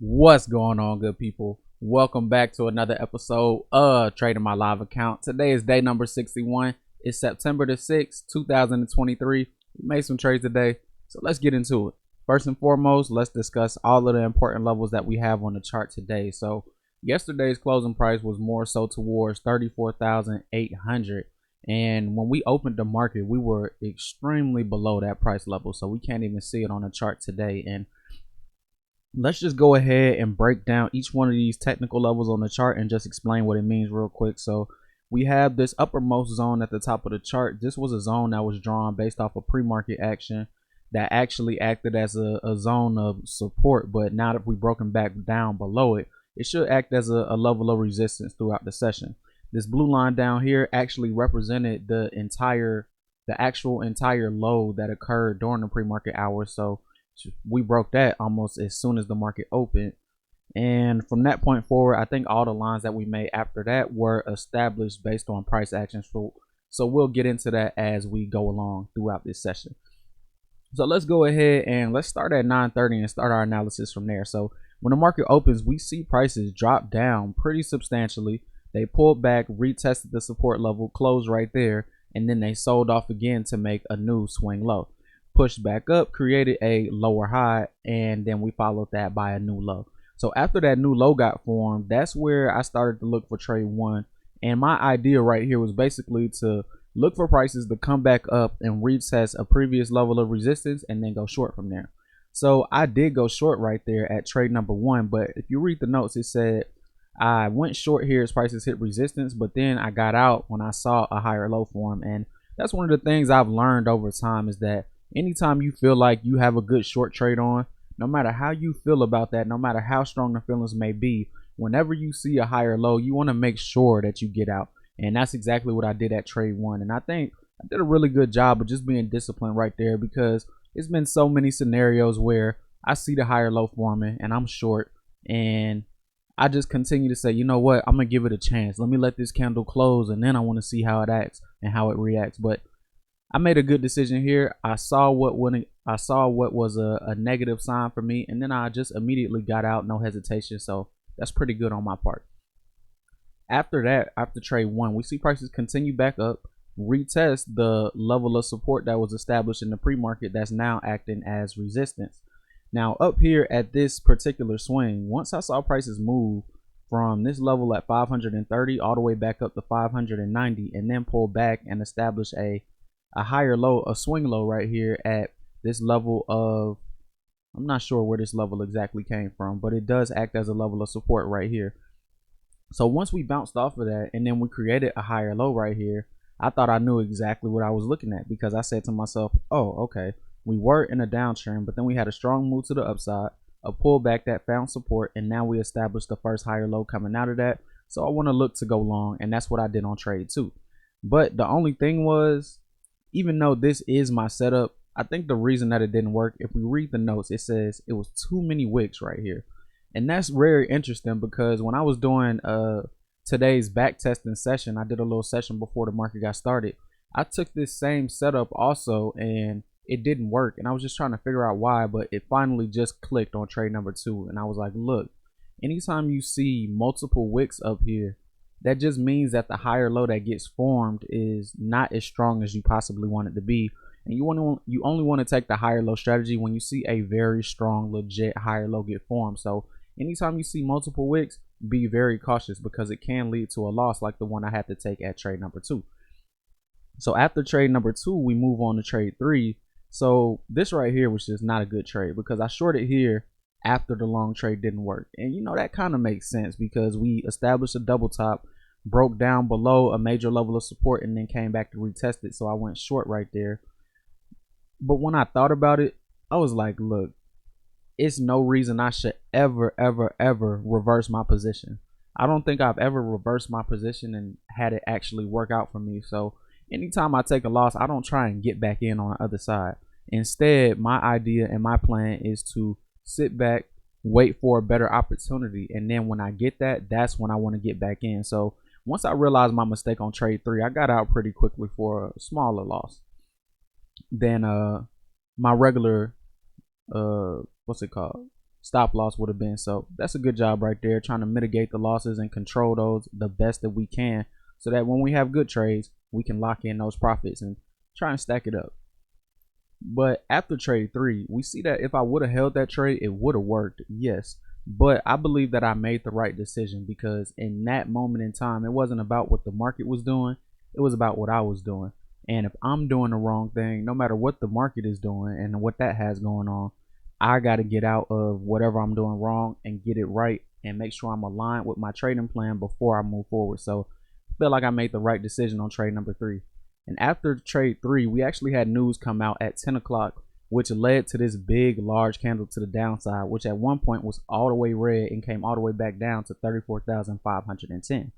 What's going on, good people? Welcome back to another episode of Trading My Live Account. Today is day number 61. It's September the 6th, 2023. We made some trades today, so let's get into it. First and foremost, let's discuss all of the important levels that we have on the chart today. So yesterday's closing price was more so towards 34,800. And when we opened the market, we were extremely below that price level. So we can't even see it on the chart today. And let's just go ahead and break down each one of these technical levels on the chart and just explain what it means real quick. So we have this uppermost zone at the top of the chart. This was a zone that was drawn based off of pre-market action that actually acted as a zone of support. But now that we've broken back down below it, it should act as a level of resistance throughout the session. This blue line down here actually represented the actual entire low that occurred during the pre-market hours. So we broke that almost as soon as the market opened, and from that point forward, I think all the lines that we made after that were established based on price action. So we'll get into that as we go along throughout this session. So let's go ahead and let's start at 9:30 and start our analysis from there. So when the market opens, we see prices drop down pretty substantially. They pulled back, retested the support level, closed right there, and then they sold off again to make a new swing low. Pushed back up, created a lower high, and then we followed that by a new low. So after that new low got formed, that's where I started to look for trade one. And my idea right here was basically to look for prices to come back up and retest a previous level of resistance and then go short from there. So I did go short right there at trade number one, but if you read the notes, it said I went short here as prices hit resistance, but then I got out when I saw a higher low form. And that's one of the things I've learned over time is that anytime you feel like you have a good short trade on, no matter how you feel about that, no matter how strong the feelings may be, whenever you see a higher low, you want to make sure that you get out. And that's exactly what I did at trade one. And I think I did a really good job of just being disciplined right there, because it's been so many scenarios where I see the higher low forming and I'm short, and I just continue to say, you know what, I'm gonna give it a chance. Let me let this candle close, and then I want to see how it acts and how it reacts. But I made a good decision here. I saw what was a negative sign for me, and then I just immediately got out, no hesitation. So that's pretty good on my part. After that, after trade one, we see prices continue back up, retest the level of support that was established in the pre-market that's now acting as resistance. Now up here at this particular swing, once I saw prices move from this level at 530 all the way back up to 590 and then pull back and establish a higher low, a swing low right here at this level of, I'm not sure where this level exactly came from, but it does act as a level of support right here. So once we bounced off of that and then we created a higher low right here, I thought I knew exactly what I was looking at, because I said to myself, oh, okay, we were in a downtrend, but then we had a strong move to the upside, a pullback that found support, and now we established the first higher low coming out of that. So I want to look to go long, and that's what I did on trade two. But the only thing was, even though this is my setup, I think the reason that it didn't work, if we read the notes, it says it was too many wicks right here. And that's very interesting, because when I was doing today's backtesting session, I did a little session before the market got started. I took this same setup also, and it didn't work. And I was just trying to figure out why, but it finally just clicked on trade number two. And I was like, look, anytime you see multiple wicks up here, that just means that the higher low that gets formed is not as strong as you possibly want it to be. And you only want to take the higher low strategy when you see a very strong, legit higher low get formed. So anytime you see multiple wicks, be very cautious, because it can lead to a loss like the one I had to take at trade number two. So after trade number two, we move on to trade three. So this right here was just not a good trade, because I shorted here after the long trade didn't work. And you know, that kind of makes sense, because we established a double top, broke down below a major level of support, and then came back to retest it. So I went short right there. But when I thought about it, I was like, look, it's no reason I should ever reverse my position. I don't think I've ever reversed my position and had it actually work out for me. So anytime I take a loss, I don't try and get back in on the other side. Instead, my idea and my plan is to sit back, wait for a better opportunity, and then when I get that, that's when I want to get back in. So once I realized my mistake on trade three, I got out pretty quickly for a smaller loss than my regular what's it called, stop loss would have been. So that's a good job right there, trying to mitigate the losses and control those the best that we can, so that when we have good trades, we can lock in those profits and try and stack it up. But after trade 3, we see that if I would have held that trade, it would have worked, yes. But I believe that I made the right decision, because in that moment in time, it wasn't about what the market was doing, it was about what I was doing. And if I'm doing the wrong thing, no matter what the market is doing and what that has going on, I got to get out of whatever I'm doing wrong and get it right and make sure I'm aligned with my trading plan before I move forward. So I feel like I made the right decision on trade number 3. And after trade 3, we actually had news come out at 10 o'clock, which led to this big, large candle to the downside, which at one point was all the way red and came all the way back down to 34,510.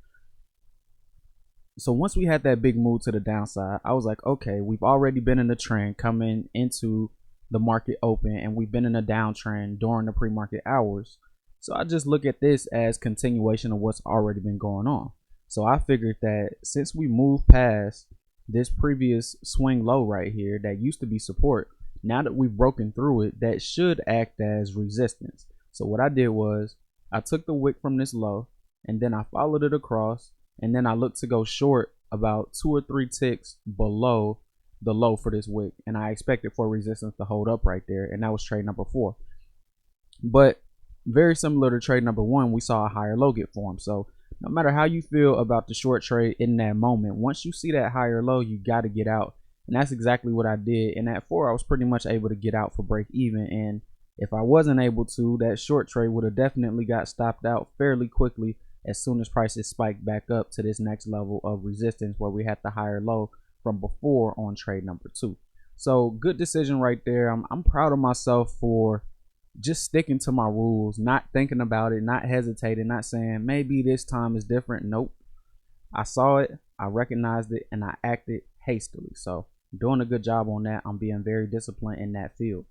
So once we had that big move to the downside, I was like, okay, we've already been in the trend coming into the market open, and we've been in a downtrend during the pre-market hours. So I just look at this as continuation of what's already been going on. So I figured that since we moved past this previous swing low right here that used to be support, now that we've broken through it, that should act as resistance. So what I did was I took the wick from this low, and then I followed it across, and then I looked to go short about 2 or 3 ticks below the low for this wick, and I expected for resistance to hold up right there, and that was trade number 4. But very similar to trade number 1, we saw a higher low get formed. So no matter how you feel about the short trade in that moment, once you see that higher low, you got to get out. And that's exactly what I did. And at 4, I was pretty much able to get out for break even. And if I wasn't able to, that short trade would have definitely got stopped out fairly quickly as soon as prices spiked back up to this next level of resistance where we had the higher low from before on trade number 2. So good decision right there. I'm proud of myself for just sticking to my rules, not thinking about it, not hesitating, not saying maybe this time is different. Nope. I saw it, I recognized it, and I acted hastily. So doing a good job on that. I'm being very disciplined in that field.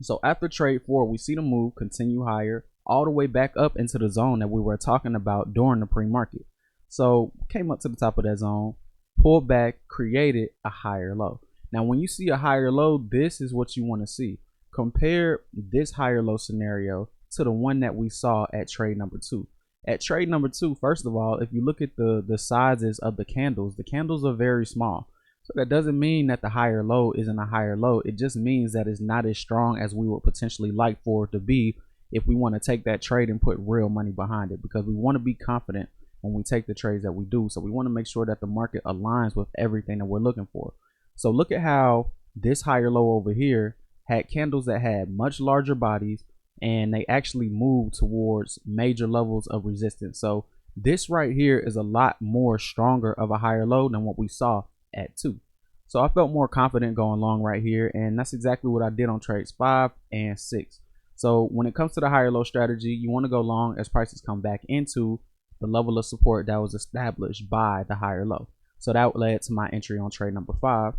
So after trade 4, we see the move continue higher all the way back up into the zone that we were talking about during the pre-market. So came up to the top of that zone, pulled back, created a higher low. Now when you see a higher low, this is what you want to see. Compare this higher low scenario to the one that we saw at trade number 2. At trade number 2, first of all, if you look at the sizes of the candles are very small. So that doesn't mean that the higher low isn't a higher low. It just means that it's not as strong as we would potentially like for it to be if we want to take that trade and put real money behind it, because we want to be confident when we take the trades that we do. So we want to make sure that the market aligns with everything that we're looking for. So look at how this higher low over here had candles that had much larger bodies, and they actually moved towards major levels of resistance. So this right here is a lot more stronger of a higher low than what we saw at 2. So I felt more confident going long right here, and that's exactly what I did on trades 5 and 6. So when it comes to the higher low strategy, you want to go long as prices come back into the level of support that was established by the higher low. So that led to my entry on trade number 5.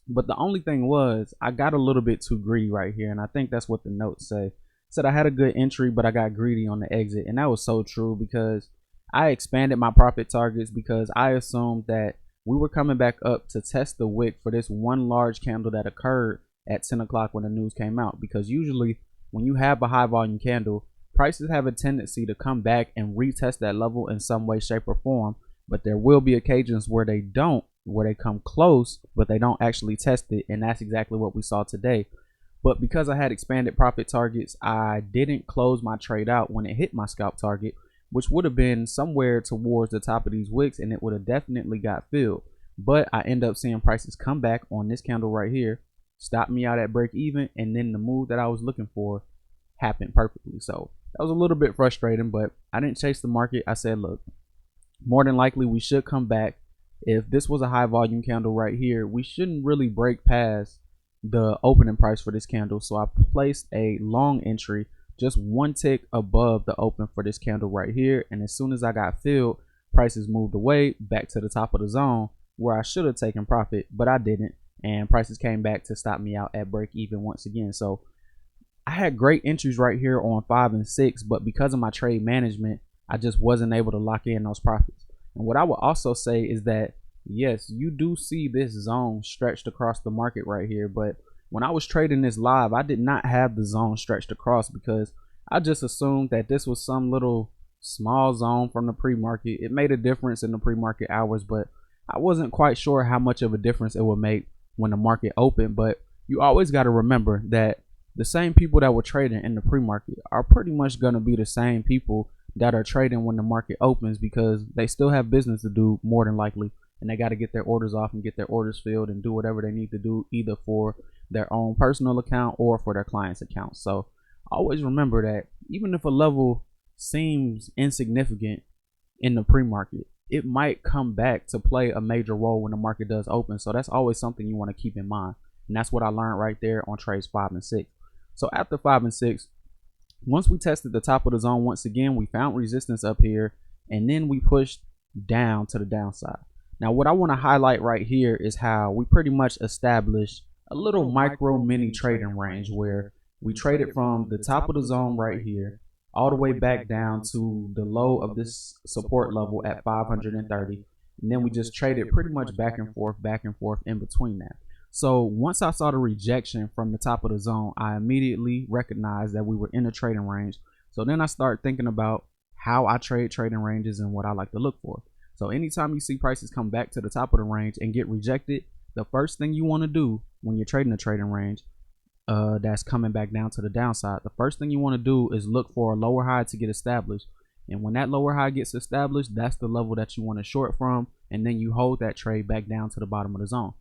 But the only thing was I got a little bit too greedy right here, and I think that's what the notes say. Said I had a good entry, but I got greedy on the exit, and that was so true, because I expanded my profit targets because I assumed that we were coming back up to test the wick for this one large candle that occurred at 10 o'clock when the news came out. Because usually when you have a high volume candle, prices have a tendency to come back and retest that level in some way, shape, or form. But there will be occasions where they don't, where they come close, but they don't actually test it. And that's exactly what we saw today. But because I had expanded profit targets, I didn't close my trade out when it hit my scalp target, which would have been somewhere towards the top of these wicks, and it would have definitely got filled. But I end up seeing prices come back on this candle right here, stop me out at break even, and then the move that I was looking for happened perfectly. So that was a little bit frustrating, but I didn't chase the market. I said, look, more than likely we should come back. If this was a high volume candle right here, we shouldn't really break past the opening price for this candle. So I placed a long entry just one tick above the open for this candle right here, and as soon as I got filled, prices moved away back to the top of the zone where I should have taken profit, but I didn't, and prices came back to stop me out at break even once again. So I had great entries right here on 5 and 6, but because of my trade management, I just wasn't able to lock in those profits. And what I would also say is that yes, you do see this zone stretched across the market right here, but when I was trading this live, I did not have the zone stretched across because I just assumed that this was some little small zone from the pre-market. It made a difference in the pre-market hours, but I wasn't quite sure how much of a difference it would make when the market opened. But you always got to remember that the same people that were trading in the pre-market are pretty much going to be the same people that are trading when the market opens, because they still have business to do more than likely, and they got to get their orders off and get their orders filled and do whatever they need to do, either for their own personal account or for their client's account. So always remember that even if a level seems insignificant in the pre-market, it might come back to play a major role when the market does open. So that's always something you want to keep in mind, and that's what I learned right there on trades 5 and 6. So after 5 and 6, once we tested the top of the zone once again, we found resistance up here, and then we pushed down to the downside. Now what I want to highlight right here is how we pretty much established a little micro mini trading range where we traded from the top of the zone right here all the way back down to the low of this support level at 530, and then we just traded pretty much back and forth in between that. So once I saw the rejection from the top of the zone, I immediately recognized that we were in a trading range. So then I start thinking about how I trade trading ranges and what I like to look for. So anytime you see prices come back to the top of the range and get rejected, the first thing you want to do when you're trading a trading range that's coming back down to the downside, the first thing you want to do is look for a lower high to get established. And when that lower high gets established, that's the level that you want to short from, and then you hold that trade back down to the bottom of the zone.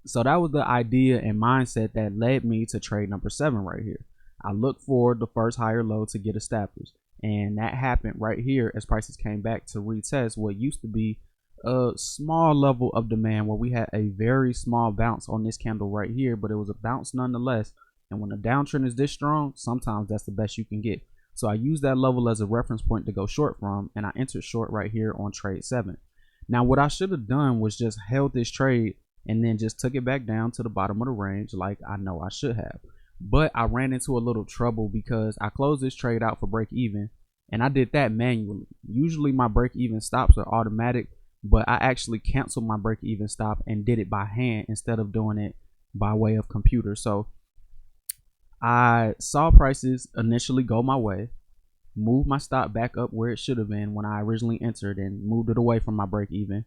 So that was the idea and mindset that led me to trade number 7 right here. I look for the first higher low to get established, and that happened right here as prices came back to retest what used to be a small level of demand, where we had a very small bounce on this candle right here, but it was a bounce nonetheless. And when the downtrend is this strong, sometimes that's the best you can get. So I used that level as a reference point to go short from, and I entered short right here on trade 7. Now what I should have done was just held this trade and then just took it back down to the bottom of the range like I know I should have. But I ran into a little trouble because I closed this trade out for break even, and I did that manually. Usually my break even stops are automatic, but I actually canceled my break even stop and did it by hand instead of doing it by way of computer. So I saw prices initially go my way, moved my stop back up where it should have been when I originally entered, and moved it away from my break even.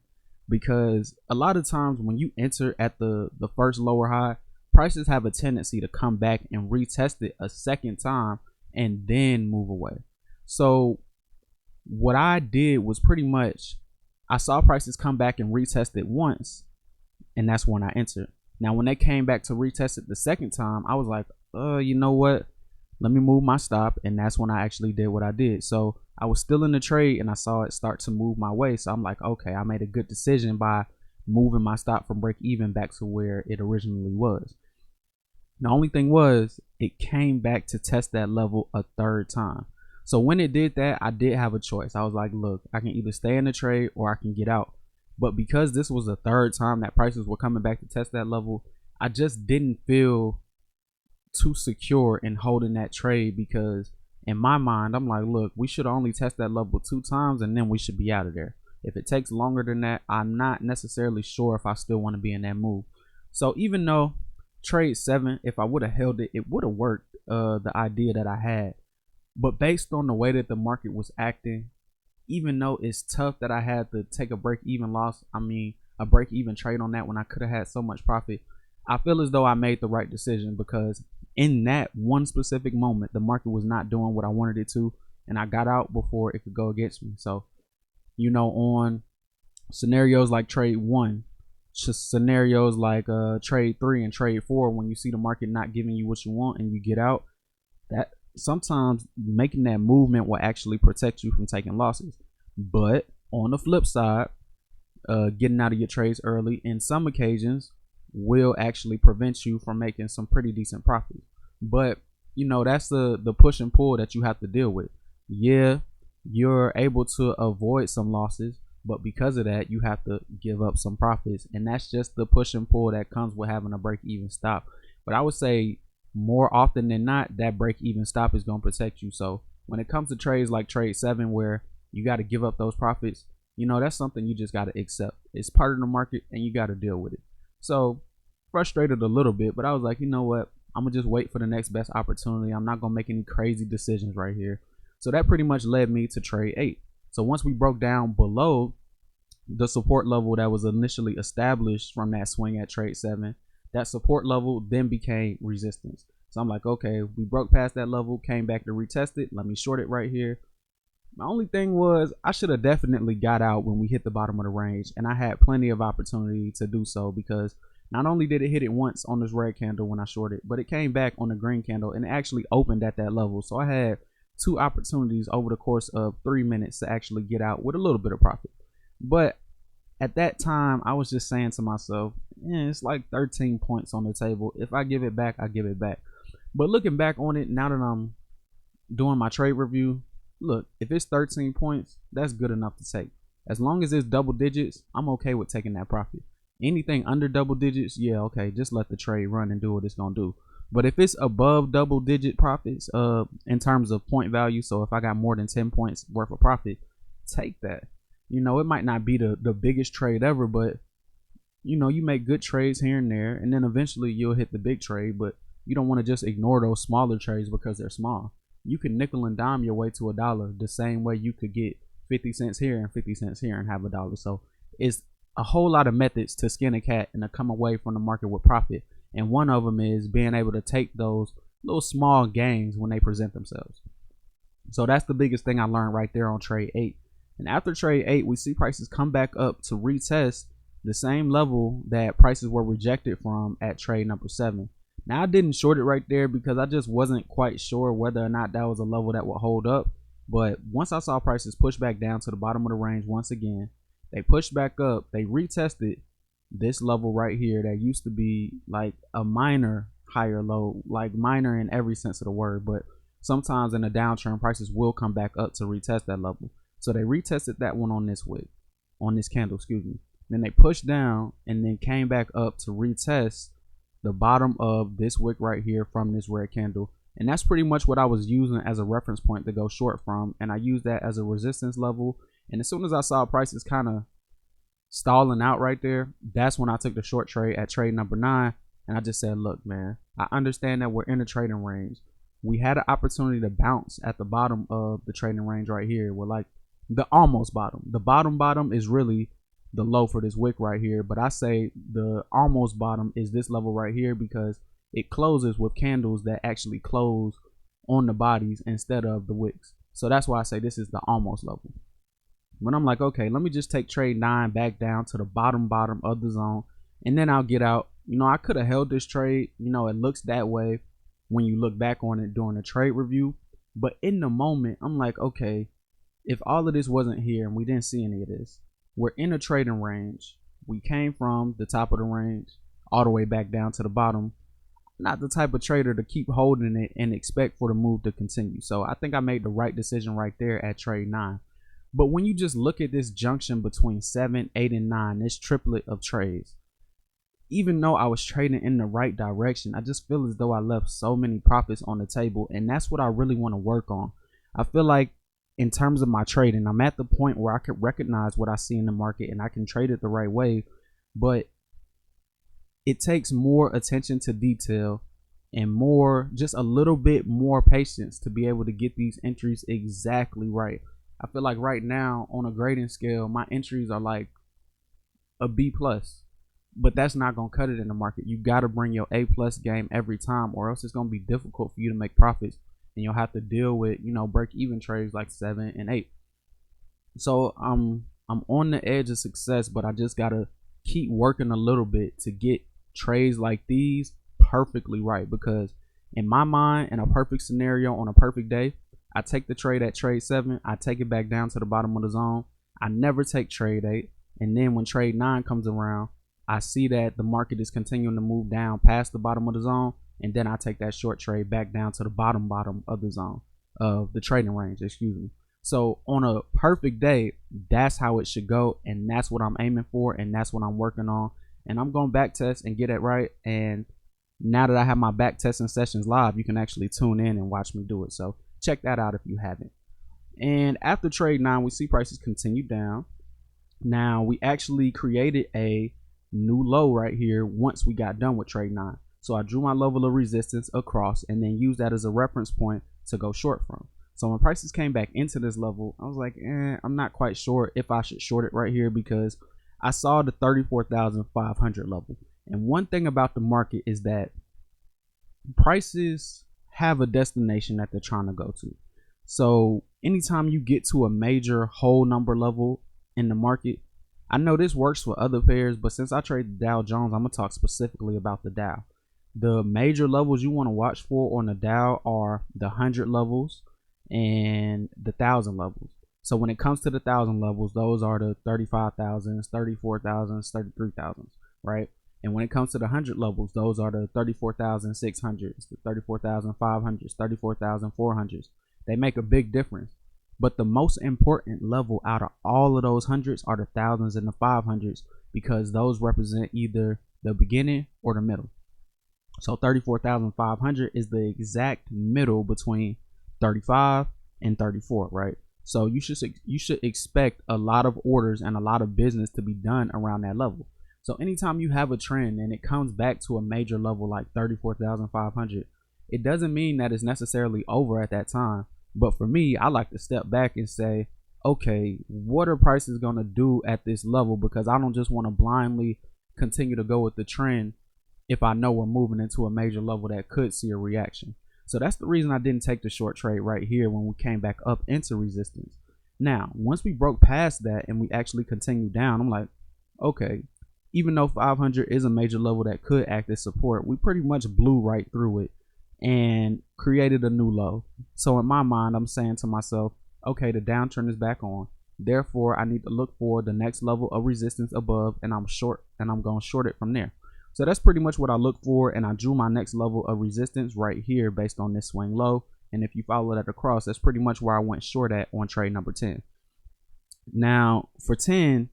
Because a lot of times when you enter at the first lower high, prices have a tendency to come back and retest it a second time and then move away. So what I did was pretty much, I saw prices come back and retest it once, and that's when I entered. Now when they came back to retest it the second time, I was like, you know what, let me move my stop, and that's when I actually did what I did. So I was still in the trade and I saw it start to move my way. So I'm like, okay, I made a good decision by moving my stop from break even back to where it originally was. The only thing was, it came back to test that level a third time. So when it did that, I did have a choice. I was like, look, I can either stay in the trade or I can get out. But because this was the third time that prices were coming back to test that level, I just didn't feel too secure in holding that trade, because in my mind, I'm like, look, we should only test that level 2 times and then we should be out of there. If it takes longer than that, I'm not necessarily sure if I still want to be in that move. So even though trade 7, if I would have held it, it would have worked, the idea that I had. But based on the way that the market was acting, even though it's tough that I had to take a break even loss, a break even trade on that when I could have had so much profit, I feel as though I made the right decision, because in that one specific moment, the market was not doing what I wanted it to, and I got out before it could go against me. So, you know, on scenarios like trade 1, scenarios like trade 3 and trade 4, when you see the market not giving you what you want and you get out, that sometimes making that movement will actually protect you from taking losses. But on the flip side, getting out of your trades early in some occasions will actually prevent you from making some pretty decent profits. But you know, that's the push and pull that you have to deal with. Yeah, you're able to avoid some losses, but because of that, you have to give up some profits, and that's just the push and pull that comes with having a break even stop. But I would say more often than not, that break even stop is going to protect you. So when it comes to trades like trade 7, where you got to give up those profits, you know, that's something you just got to accept. It's part of the market and you got to deal with it. So frustrated a little bit, but I was like, you know what? I'm gonna just wait for the next best opportunity. I'm not gonna make any crazy decisions right here. So that pretty much led me to trade 8. So once we broke down below the support level that was initially established from that swing at trade 7, that support level then became resistance. So I'm like, okay, we broke past that level, came back to retest it. Let me short it right here. My only thing was I should have definitely got out when we hit the bottom of the range, and I had plenty of opportunity to do so, because not only did it hit it once on this red candle when I shorted, but it came back on the green candle and it actually opened at that level. So I had 2 opportunities over the course of 3 minutes to actually get out with a little bit of profit. But at that time, I was just saying to myself, it's like 13 points on the table. If I give it back, I give it back. But looking back on it, now that I'm doing my trade review, look, if it's 13 points, that's good enough to take. As long as it's double digits, I'm okay with taking that profit. Anything under double digits, yeah, okay, just let the trade run and do what it's gonna do. But if it's above double digit profits, in terms of point value, so if I got more than 10 points worth of profit, take that. You know, it might not be the biggest trade ever, but you know, you make good trades here and there, and then eventually you'll hit the big trade. But you don't want to just ignore those smaller trades because they're small. You can nickel and dime your way to $1 the same way you could get 50 cents here and 50 cents here and have $1. So it's a whole lot of methods to skin a cat and to come away from the market with profit. And one of them is being able to take those little small gains when they present themselves. So that's the biggest thing I learned right there on trade 8. And after trade 8, we see prices come back up to retest the same level that prices were rejected from at trade number 7. Now, I didn't short it right there because I just wasn't quite sure whether or not that was a level that would hold up. But once I saw prices push back down to the bottom of the range once again, they pushed back up, they retested this level right here that used to be like a minor higher low, like minor in every sense of the word. But sometimes in a downtrend, prices will come back up to retest that level. So they retested that one on this wick, on this candle, excuse me. Then they pushed down and then came back up to retest the bottom of this wick right here from this red candle. And that's pretty much what I was using as a reference point to go short from. And I used that as a resistance level. And as soon as I saw prices kind of stalling out right there, that's when I took the short trade at trade number 9. And I just said, look, man, I understand that we're in a trading range. We had an opportunity to bounce at the bottom of the trading range right here. We're like the almost bottom. The bottom is really the low for this wick right here, but I say the almost bottom is this level right here because it closes with candles that actually close on the bodies instead of the wicks. So that's why I say this is the almost level. But I'm like, okay, let me just take trade 9 back down to the bottom of the zone, and then I'll get out. You know, I could have held this trade. You know, it looks that way when you look back on it during the trade review, but in the moment, I'm like, okay, if all of this wasn't here and we didn't see any of this, we're in a trading range. We came from the top of the range all the way back down to the bottom. Not the type of trader to keep holding it and expect for the move to continue. So I think I made the right decision right there at trade 9. But when you just look at this junction between 7, 8, and 9, this triplet of trades, even though I was trading in the right direction, I just feel as though I left so many profits on the table. And that's what I really want to work on. I feel like in terms of my trading, I'm at the point where I can recognize what I see in the market and I can trade it the right way. But it takes more attention to detail and more, just a little bit more patience to be able to get these entries exactly right. I feel like right now on a grading scale, my entries are like a B+, but that's not going to cut it in the market. You got to bring your A+ game every time, or else it's going to be difficult for you to make profits. And you'll have to deal with, you know, break even trades like 7 and 8. So I'm on the edge of success, but I just gotta keep working a little bit to get trades like these perfectly right. Because in my mind, in a perfect scenario on a perfect day, I take the trade at trade 7, I take it back down to the bottom of the zone. I never take trade 8, and then when trade 9 comes around, I see that the market is continuing to move down past the bottom of the zone. And then I take that short trade back down to the bottom of the zone of the trading range, excuse me. So on a perfect day, that's how it should go. And that's what I'm aiming for. And that's what I'm working on. And I'm going to back test and get it right. And now that I have my back testing sessions live, you can actually tune in and watch me do it. So check that out if you haven't. And after trade 9, we see prices continue down. Now we actually created a new low right here once we got done with trade 9. So I drew my level of resistance across and then used that as a reference point to go short from. So when prices came back into this level, I was like, I'm not quite sure if I should short it right here because I saw the 34,500 level. And one thing about the market is that prices have a destination that they're trying to go to. So anytime you get to a major whole number level in the market, I know this works for other pairs, but since I trade the Dow Jones, I'm going to talk specifically about the Dow. The major levels you want to watch for on the Dow are the 100 levels and the 1,000 levels. So when it comes to the 1,000 levels, those are the 35,000s, 34,000s, 33,000s, right? And when it comes to the 100 levels, those are the 34,600s, the 34,500s, 34,400s. They make a big difference. But the most important level out of all of those hundreds are the thousands and the 500s because those represent either the beginning or the middle. So 34,500 is the exact middle between 35 and 34, right? So you should expect a lot of orders and a lot of business to be done around that level. So anytime you have a trend and it comes back to a major level like 34,500, it doesn't mean that it's necessarily over at that time. But for me, I like to step back and say, okay, what are prices going to do at this level? Because I don't just want to blindly continue to go with the trend if I know we're moving into a major level that could see a reaction. So that's the reason I didn't take the short trade right here when we came back up into resistance. Now, once we broke past that and we actually continued down, I'm like, okay, even though 500 is a major level that could act as support, we pretty much blew right through it and created a new low. So in my mind, I'm saying to myself, okay, the downtrend is back on. Therefore, I need to look for the next level of resistance above, and I'm going to short it from there. So that's pretty much what I look for, and I drew my next level of resistance right here based on this swing low. And if you follow that across, that's pretty much where I went short at on trade number 10. Now for 10,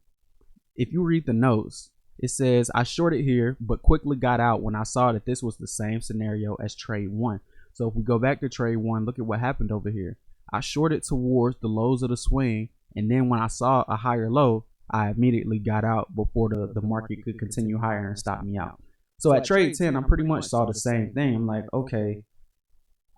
if you read the notes, it says I shorted here but quickly got out when I saw that this was the same scenario as trade 1. So if we go back to trade 1, look at what happened over here. I shorted towards the lows of the swing, and then when I saw a higher low, I immediately got out before the market could continue higher and stop me out. So at trade 10, I pretty much saw the same thing. I'm like, okay,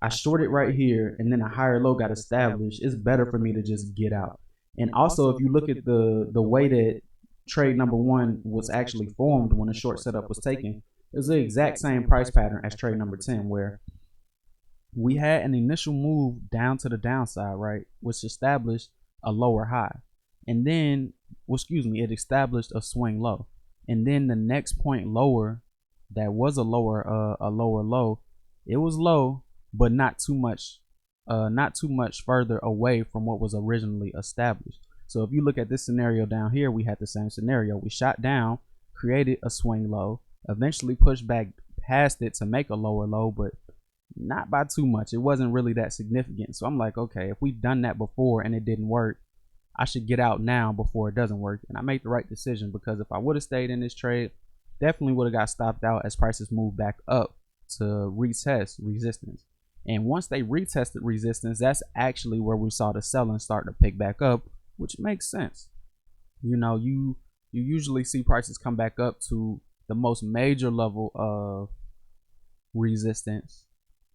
I shorted right here and then a higher low got established. It's better for me to just get out. And also, if you look at the way that trade number 1 was actually formed when the short setup was taken, it was the exact same price pattern as trade number 10, where we had an initial move down to the downside, right, which established a lower high. And then, it established a swing low. And then the next point lower, that was a lower low, it was low, but not too much further away from what was originally established. So if you look at this scenario down here, we had the same scenario. We shot down, created a swing low, eventually pushed back past it to make a lower low, but not by too much. It wasn't really that significant. So I'm like, okay, if we've done that before and it didn't work, I should get out now before it doesn't work. And I made the right decision, because if I would have stayed in this trade, definitely would have got stopped out as prices moved back up to retest resistance. And once they retested resistance, that's actually where we saw the selling start to pick back up, which makes sense. You know, you usually see prices come back up to the most major level of resistance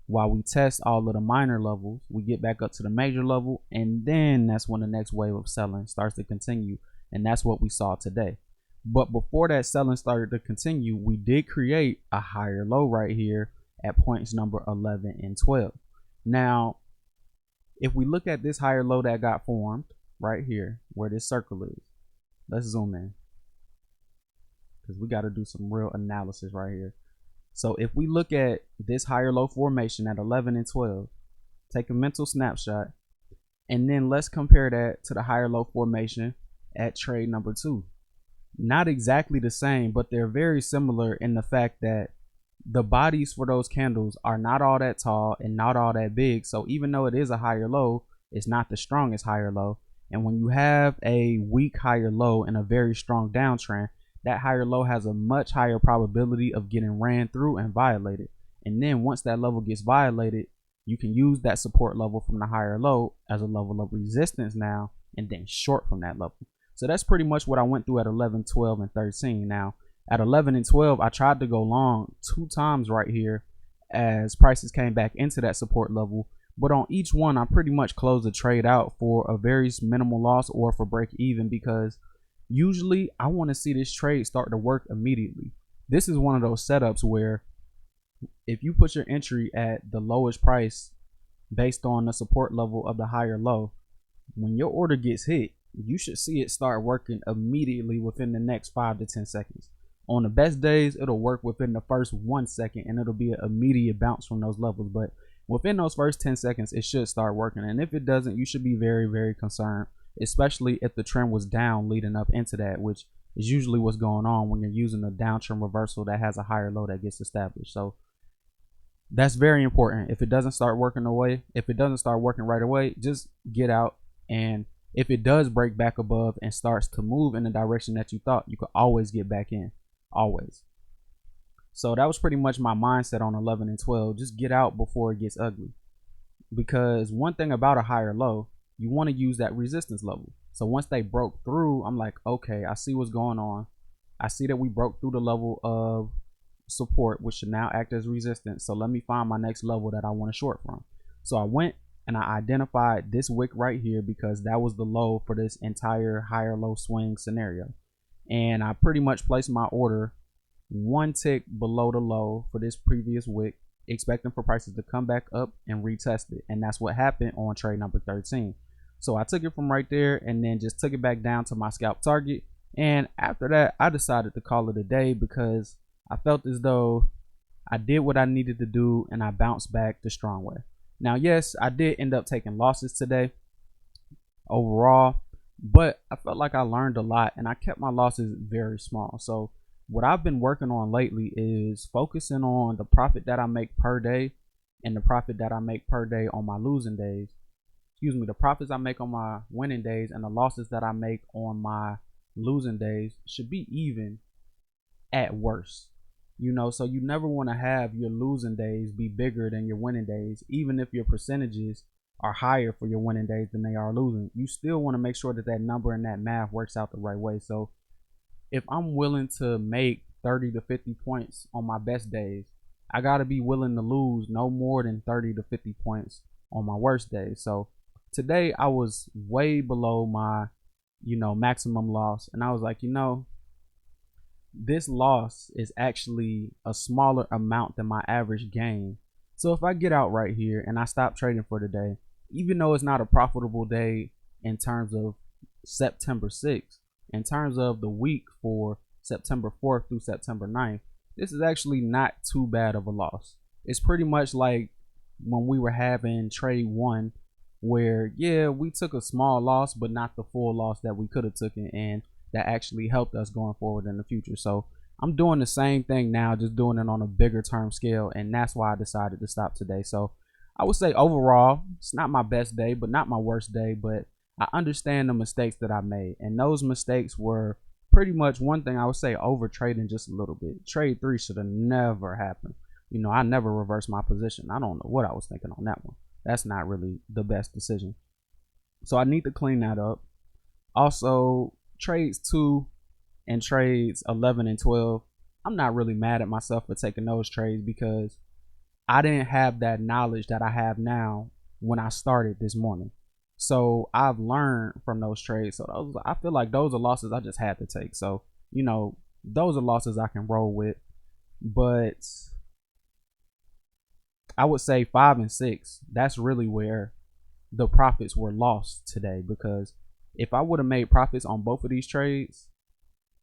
while we test all of the minor levels. We get back up to the major level, and then that's when the next wave of selling starts to continue, and that's what we saw today. But before that selling started to continue, we did create a higher low right here at points number 11 and 12. Now, if we look at this higher low that got formed right here, where this circle is, let's zoom in, because we got to do some real analysis right here. So if we look at this higher low formation at 11 and 12, take a mental snapshot, and then let's compare that to the higher low formation at trade number 2. Not exactly the same, but they're very similar in the fact that the bodies for those candles are not all that tall and not all that big. So even though it is a higher low, it's not the strongest higher low. And when you have a weak higher low and a very strong downtrend, that higher low has a much higher probability of getting ran through and violated. And then once that level gets violated, you can use that support level from the higher low as a level of resistance now, and then short from that level. So that's pretty much what I went through at 11, 12, and 13. Now, At 11 and 12, I tried to go long 2 times right here as prices came back into that support level. But on each one, I pretty much closed the trade out for a very minimal loss or for break even, because usually I want to see this trade start to work immediately. This is one of those setups where if you put your entry at the lowest price based on the support level of the higher low, when your order gets hit, you should see it start working immediately within the next 5 to 10 seconds. On the best days, it'll work within the first 1 second and it'll be an immediate bounce from those levels. But within those first 10 seconds, it should start working. And if it doesn't, you should be very, very concerned, especially if the trend was down leading up into that, which is usually what's going on when you're using a downtrend reversal that has a higher low that gets established. So that's very important. If it doesn't start working right away, just get out. And if it does break back above and starts to move in the direction that you thought, you could always get back in, always. So that was pretty much my mindset on 11 and 12. Just get out before it gets ugly. Because one thing about a higher low, you want to use that resistance level. So once they broke through, I'm like, okay, I see what's going on. I see that we broke through the level of support, which should now act as resistance. So let me find my next level that I want to short from. So I went and I identified this wick right here because that was the low for this entire higher low swing scenario. And I pretty much placed my order 1 tick below the low for this previous wick, expecting for prices to come back up and retest it. And that's what happened on trade number 13. So I took it from right there and then just took it back down to my scalp target. And after that, I decided to call it a day because I felt as though I did what I needed to do and I bounced back the strong way. Now, yes, I did end up taking losses today overall, but I felt like I learned a lot and I kept my losses very small. So what I've been working on lately is focusing on the profit that I make per day and the profit that I make per day on my losing days. The profits I make on my winning days and the losses that I make on my losing days should be even at worst. So you never want to have your losing days be bigger than your winning days. Even if your percentages are higher for your winning days than they are losing, you still want to make sure that that number and that math works out the right way. So if I'm willing to make 30 to 50 points on my best days, I got to be willing to lose no more than 30 to 50 points on my worst days. So today I was way below my, maximum loss. And I was like, this loss is actually a smaller amount than my average gain. So if I get out right here and I stop trading for the day, even though it's not a profitable day in terms of September 6th, in terms of the week for September 4th through September 9th, this is actually not too bad of a loss. It's pretty much like when we were having trade 1, where yeah, we took a small loss, but not the full loss that we could have taken, and that actually helped us going forward in the future. So I'm doing the same thing now, just doing it on a bigger term scale, and that's why I decided to stop today. So I would say overall, it's not my best day, but not my worst day, but I understand the mistakes that I made, and those mistakes were pretty much one thing I would say over trading just a little bit. Trade 3 should have never happened. I never reversed my position. I don't know what I was thinking on that one. That's not really the best decision. So I need to clean that up. Also, trades 2 and trades 11 and 12, I'm not really mad at myself for taking those trades because I didn't have that knowledge that I have now when I started this morning. So I've learned from those trades. So I feel like those are losses I just had to take. So, those are losses I can roll with. But I would say 5 and 6, that's really where the profits were lost today, because if I would have made profits on both of these trades,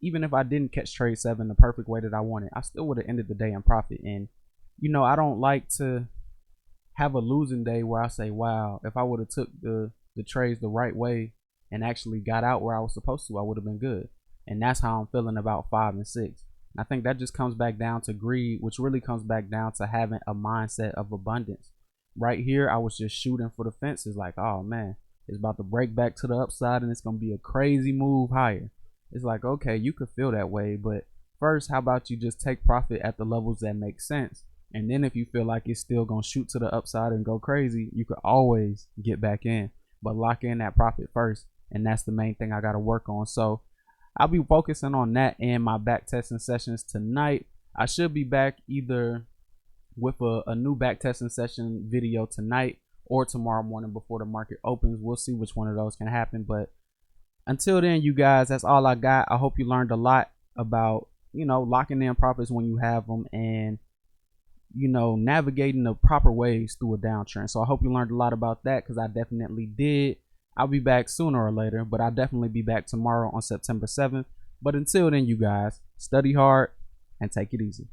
even if I didn't catch trade 7 the perfect way that I wanted, I still would have ended the day in profit. And I don't like to have a losing day where I say, wow, if I would have took the trades the right way and actually got out where I was supposed to, I would have been good. And that's how I'm feeling about 5 and 6. I think that just comes back down to greed, which really comes back down to having a mindset of abundance. Right here, I was just shooting for the fences like, oh man, it's about to break back to the upside and it's going to be a crazy move higher. It's like, okay, you could feel that way, but first, how about you just take profit at the levels that make sense? And then if you feel like it's still going to shoot to the upside and go crazy, you could always get back in, but lock in that profit first. And that's the main thing I got to work on. So I'll be focusing on that and my back testing sessions tonight. I should be back either with a new back testing session video tonight or tomorrow morning before the market opens. We'll see which one of those can happen. But until then, you guys, that's all I got. I hope you learned a lot about, locking in profits when you have them, and navigating the proper ways through a downtrend. So I hope you learned a lot about that, because I definitely did. I'll be back sooner or later, but I'll definitely be back tomorrow on September 7th. But until then, you guys, study hard and take it easy.